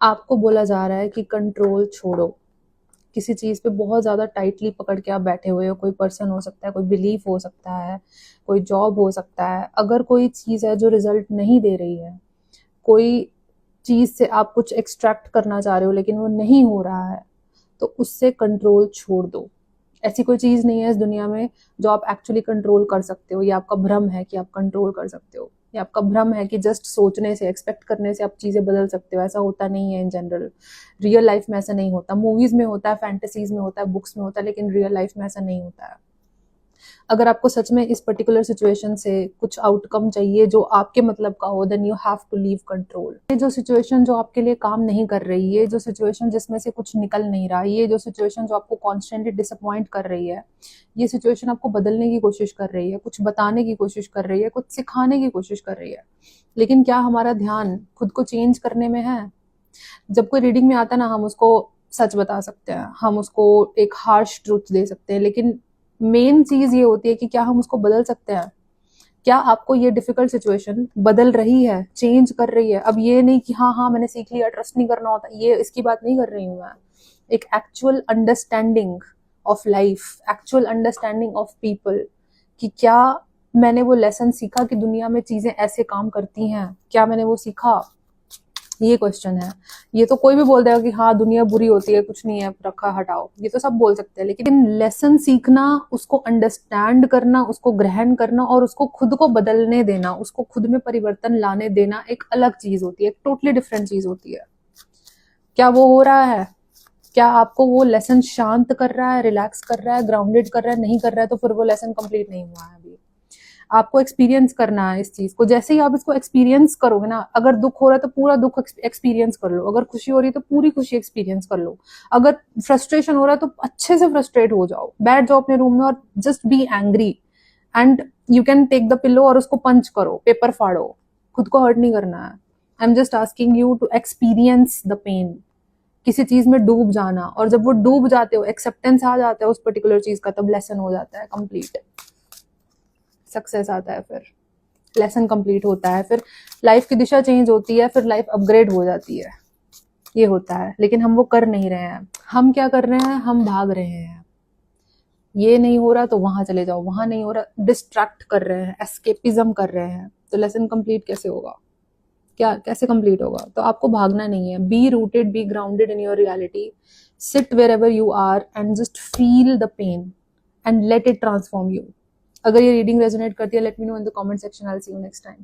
आपको बोला जा रहा है कि कंट्रोल छोड़ो। किसी चीज़ पे बहुत ज़्यादा टाइटली पकड़ के आप बैठे हुए हो। कोई पर्सन हो सकता है, कोई बिलीफ हो सकता है, कोई जॉब हो सकता है। अगर कोई चीज़ है जो रिजल्ट नहीं दे रही है, कोई चीज़ से आप कुछ एक्सट्रैक्ट करना चाह रहे हो लेकिन वो नहीं हो रहा है, तो उससे कंट्रोल छोड़ दो। ऐसी कोई चीज़ नहीं है इस दुनिया में जो आप एक्चुअली कंट्रोल कर सकते हो। ये आपका भ्रम है कि आप कंट्रोल कर सकते हो। ये आपका भ्रम है कि जस्ट सोचने से, एक्सपेक्ट करने से आप चीज़ें बदल सकते हो। ऐसा होता नहीं है इन जनरल। रियल लाइफ में ऐसा नहीं होता। मूवीज में होता है, फैंटेसीज में होता है, बुक्स में होता है, लेकिन रियल लाइफ में ऐसा नहीं होता है। अगर आपको सच में इस पर्टिकुलर सिचुएशन से कुछ आउटकम चाहिए जो आपके मतलब का हो, then you have to leave control. ये जो सिचुएशन जो आपके लिए काम नहीं कर रही है, जो सिचुएशन जिसमें से कुछ निकल नहीं रहा, ये जो सिचुएशन जो आपको कॉन्स्टेंटली डिसअपॉइंट कर रही है, ये सिचुएशन आपको बदलने की कोशिश कर रही है, कुछ बताने की कोशिश कर रही है, कुछ सिखाने की कोशिश कर रही है। लेकिन क्या हमारा ध्यान खुद को चेंज करने में है? जब कोई रीडिंग में आता है ना, हम उसको सच बता सकते हैं, हम उसको एक हार्श ट्रूथ दे सकते हैं, लेकिन मेन चीज ये होती है कि क्या हम उसको बदल सकते हैं? क्या आपको ये डिफिकल्ट सिचुएशन बदल रही है, चेंज कर रही है? अब ये नहीं कि हाँ हाँ मैंने सीख लिया, ट्रस्ट नहीं करना होता, ये इसकी बात नहीं कर रही हूँ मैं। एक actual understanding of life, actual understanding of people, कि क्या मैंने वो लेसन सीखा कि दुनिया में चीजें ऐसे काम करती हैं? क्या मैंने वो सीखा? ये क्वेश्चन है। ये तो कोई भी बोल देगा कि हाँ दुनिया बुरी होती है, कुछ नहीं है, रखा हटाओ, ये तो सब बोल सकते हैं, लेकिन लेसन सीखना, उसको अंडरस्टैंड करना, उसको ग्रहण करना और उसको खुद को बदलने देना, उसको खुद में परिवर्तन लाने देना एक अलग चीज होती है, एक टोटली डिफरेंट चीज होती है। क्या वो हो रहा है? क्या आपको वो लेसन शांत कर रहा है, रिलैक्स कर रहा है, ग्राउंडेड कर रहा है? नहीं कर रहा है तो फिर वो लेसन कंप्लीट नहीं हुआ है अभी। आपको एक्सपीरियंस करना है इस चीज को। जैसे ही आप इसको एक्सपीरियंस करोगे ना, अगर दुख हो रहा है तो पूरा दुख एक्सपीरियंस कर लो, अगर खुशी हो रही है तो पूरी खुशी एक्सपीरियंस कर लो, अगर फ्रस्ट्रेशन हो रहा है तो अच्छे से फ्रस्ट्रेट हो जाओ, बैठ जाओ अपने रूम में और just be angry and you can take the pillow और उसको पंच करो, पेपर फाड़ो। खुद को हर्ट नहीं करना है। I am just asking you to experience the pain. किसी चीज में डूब जाना, और जब वो डूब जाते हो, एक्सेप्टेंस आ जाता है उस पर्टिकुलर चीज का, तब लेसन हो जाता है कंप्लीट, सक्सेस आता है, फिर लेसन कंप्लीट होता है, फिर लाइफ की दिशा चेंज होती है, फिर लाइफ अपग्रेड हो जाती है। ये होता है, लेकिन हम वो कर नहीं रहे हैं। हम क्या कर रहे हैं? हम भाग रहे हैं। ये नहीं हो रहा तो वहां चले जाओ, वहां नहीं हो रहा, डिस्ट्रैक्ट कर रहे हैं, एस्केपिज्म कर रहे हैं। तो लेसन कंप्लीट कैसे होगा? क्या कैसे कंप्लीट होगा? तो आपको भागना नहीं है। Be rooted, be grounded in your reality, sit wherever you are and just feel the pain and let it transform you. अगर ये रीडिंग रेजोनेट करती है, let me know in the comment section. I will see you next time.